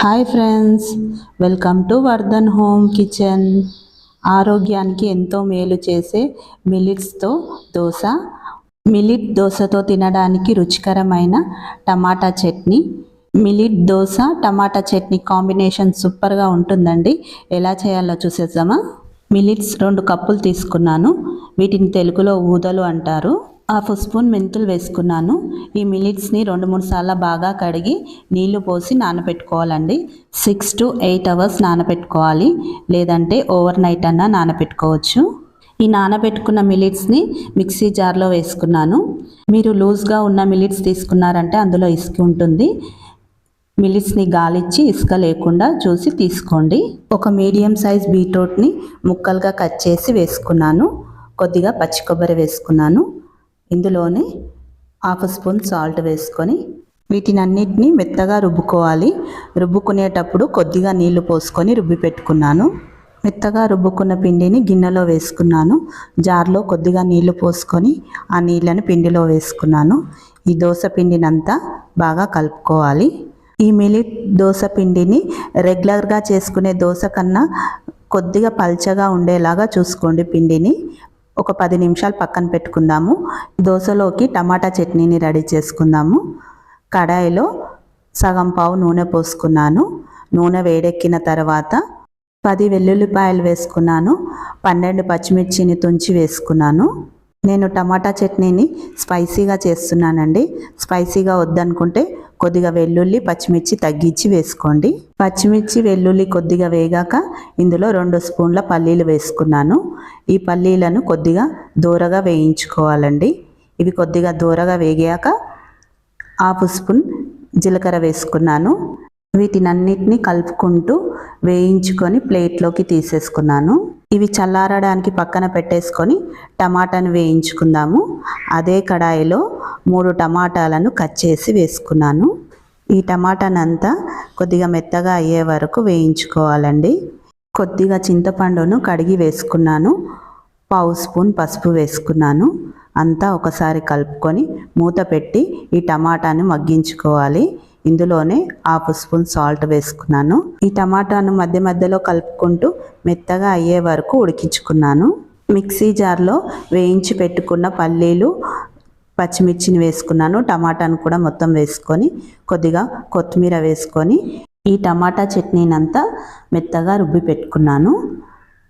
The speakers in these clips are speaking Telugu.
Hi friends, welcome to Vardhan home kitchen. ఆరోగ్యానికి ఎంతో మేలు చేసే మిల్లెట్స్తో దోశ. మిల్లెట్ దోశతో తినడానికి రుచికరమైన టమాటా చట్నీ. మిల్లెట్ దోశ టమాటా చట్నీ కాంబినేషన్ సూపర్గా ఉంటుందండి. ఎలా చేయాలో చూసేద్దామా. మిల్లెట్స్ 2 కప్పులు తీసుకున్నాను. వీటిని తెలుగులో ఊదలు అంటారు. హాఫ్ స్పూన్ మెంతులు వేసుకున్నాను. ఈ మిల్లెట్స్ని 2-3 సార్లు బాగా కడిగి నీళ్లు పోసి నానబెట్టుకోవాలండి. 6 to 8 అవర్స్ నానబెట్టుకోవాలి, లేదంటే ఓవర్ నైట్ అన్నా నానబెట్టుకోవచ్చు. ఈ నానబెట్టుకున్న మిల్లెట్స్ని మిక్సీ జార్లో వేసుకున్నాను. మీరు లూజ్గా ఉన్న మిల్లెట్స్ తీసుకున్నారంటే అందులో ఇసుక ఉంటుంది. మిల్లెట్స్ని గాలిచ్చి ఇసుక లేకుండా చూసి తీసుకోండి. ఒక మీడియం సైజ్ బీట్రూట్ని ముక్కలుగా కట్ చేసి వేసుకున్నాను. కొద్దిగా పచ్చి కొబ్బరి వేసుకున్నాను. ఇందులోనే హాఫ్ స్పూన్ సాల్ట్ వేసుకొని వీటినన్నిటినీ మెత్తగా రుబ్బుకోవాలి. రుబ్బుకునేటప్పుడు కొద్దిగా నీళ్లు పోసుకొని రుబ్బి పెట్టుకున్నాను. మెత్తగా రుబ్బుకున్న పిండిని గిన్నెలో వేసుకున్నాను. జార్లో కొద్దిగా నీళ్లు పోసుకొని ఆ నీళ్ళని పిండిలో వేసుకున్నాను. ఈ దోశ పిండినంతా బాగా కలుపుకోవాలి. ఈ మిల్లెట్ దోశ పిండిని రెగ్యులర్గా చేసుకునే దోశ కన్నా కొద్దిగా పల్చగా ఉండేలాగా చూసుకోండి. పిండిని ఒక 10 నిమిషాలు పక్కన పెట్టుకుందాము. దోశలోకి టమాటా చట్నీని రెడీ చేసుకుందాము. కడాయిలో సగం పావు నూనె పోసుకున్నాను. నూనె వేడెక్కిన తర్వాత 10 వెల్లుల్లిపాయలు వేసుకున్నాను. 12 పచ్చిమిర్చిని తుంచి వేసుకున్నాను. నేను టమాటా చట్నీని స్పైసీగా చేస్తున్నానండి. స్పైసీగా వద్దనుకుంటే కొద్దిగా వెల్లుల్లి పచ్చిమిర్చి తగ్గించి వేసుకోండి. పచ్చిమిర్చి వెల్లుల్లి కొద్దిగా వేగాక ఇందులో 2 స్పూన్ల పల్లీలు వేసుకున్నాను. ఈ పల్లీలను కొద్దిగా దూరగా వేయించుకోవాలండి. ఇవి కొద్దిగా దూరగా వేగాక హాఫ్ స్పూన్ జీలకర్ర వేసుకున్నాను. వీటినన్నిటిని కలుపుకుంటూ వేయించుకొని ప్లేట్లోకి తీసేసుకున్నాను. ఇవి చల్లారడానికి పక్కన పెట్టేసుకొని టమాటాను వేయించుకుందాము. అదే కడాయిలో 3 టమాటాలను కట్ చేసి వేసుకున్నాను. ఈ టమాటానంతా కొద్దిగా మెత్తగా అయ్యే వరకు వేయించుకోవాలండి. కొద్దిగా చింతపండును కడిగి వేసుకున్నాను. పావు స్పూన్ పసుపు వేసుకున్నాను. అంతా ఒకసారి కలుపుకొని మూత పెట్టి ఈ టమాటాను మగ్గించుకోవాలి. ఇందులోనే హాఫ్ స్పూన్ సాల్ట్ వేసుకున్నాను. ఈ టమాటాను మధ్య మధ్యలో కలుపుకుంటూ మెత్తగా అయ్యే వరకు ఉడికించుకున్నాను. మిక్సీ జార్లో వేయించి పెట్టుకున్న పల్లీలు పచ్చిమిర్చిని వేసుకున్నాను. టమాటాను కూడా మొత్తం వేసుకొని కొద్దిగా కొత్తిమీర వేసుకొని ఈ టమాటా చట్నీనంతా మెత్తగా రుబ్బి పెట్టుకున్నాను.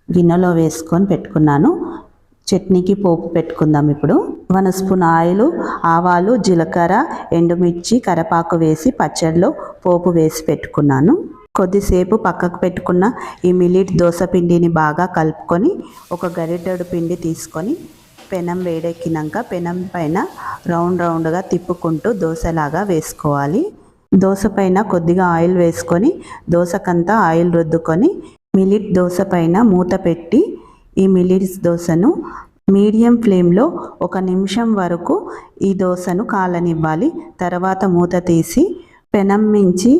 గిన్నెలో వేసుకొని పెట్టుకున్నాను. చట్నీకి పోపు పెట్టుకుందాం. ఇప్పుడు 1 స్పూన్ ఆయిల్, ఆవాలు, జీలకర్ర, ఎండుమిర్చి, కరివేపాకు వేసి పచ్చడిలో పోపు వేసి పెట్టుకున్నాను. కొద్దిసేపు పక్కకు పెట్టుకున్న ఈ మిల్లెట్ దోశ పిండిని బాగా కలుపుకొని ఒక గరిటెడు పిండి తీసుకొని పెనం వేడెక్కినాక పెనం పైన రౌండ్గా తిప్పుకుంటూ దోశలాగా వేసుకోవాలి. దోశ పైన కొద్దిగా ఆయిల్ వేసుకొని దోశకంతా ఆయిల్ రుద్దుకొని మిల్లెట్ దోశ పైన మూత పెట్టి ఈ మిల్లెట్స్ దోశను మీడియం ఫ్లేమ్లో 1 నిమిషం వరకు ఈ దోశను కాలనివ్వాలి. తర్వాత మూత తీసి పెనం మించి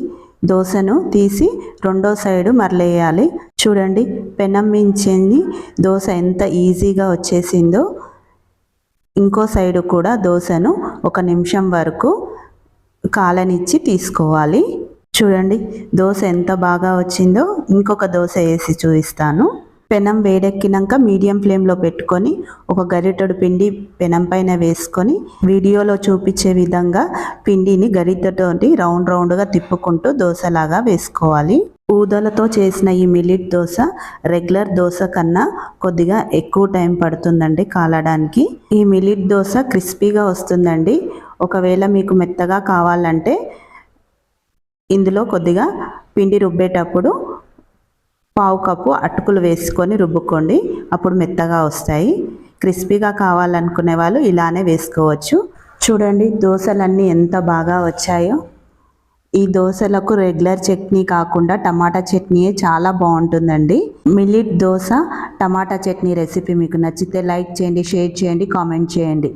దోశను తీసి రెండో సైడు మరలేయాలి. చూడండి, పెనం మించి దోశ ఎంత ఈజీగా వచ్చేసిందో. ఇంకో సైడు కూడా దోశను 1 నిమిషం వరకు కాలనిచ్చి తీసుకోవాలి. చూడండి దోశ ఎంత బాగా వచ్చిందో. ఇంకొక దోశ వేసి చూపిస్తాను. పెనం వేడెక్కినాక మీడియం ఫ్లేమ్లో పెట్టుకొని ఒక గరిటెడు పిండి పెనం పైన వేసుకొని వీడియోలో చూపించే విధంగా పిండిని గరిటెతోటి రౌండ్గా తిప్పుకుంటూ దోశలాగా వేసుకోవాలి. ఊదలతో చేసిన ఈ మిల్లెట్ దోశ రెగ్యులర్ దోశ కన్నా కొద్దిగా ఎక్కువ టైం పడుతుందండి కాలడానికి. ఈ మిల్లెట్ దోశ క్రిస్పీగా వస్తుందండి. ఒకవేళ మీకు మెత్తగా కావాలంటే ఇందులో కొద్దిగా పిండి రుబ్బేటప్పుడు పావు కప్పు అటుకులు వేసుకొని రుబ్బుకోండి. అప్పుడు మెత్తగా వస్తాయి. క్రిస్పీగా కావాలనుకునే వాళ్ళు ఇలానే వేసుకోవచ్చు. చూడండి దోశలన్నీ ఎంత బాగా వచ్చాయో. ఈ దోశలకు రెగ్యులర్ చట్నీ కాకుండా టమాటా చట్నీయే చాలా బాగుంటుందండి. మిల్లెట్ దోశ టమాటా చట్నీ రెసిపీ మీకు నచ్చితే లైక్ చేయండి, షేర్ చేయండి, కామెంట్ చేయండి.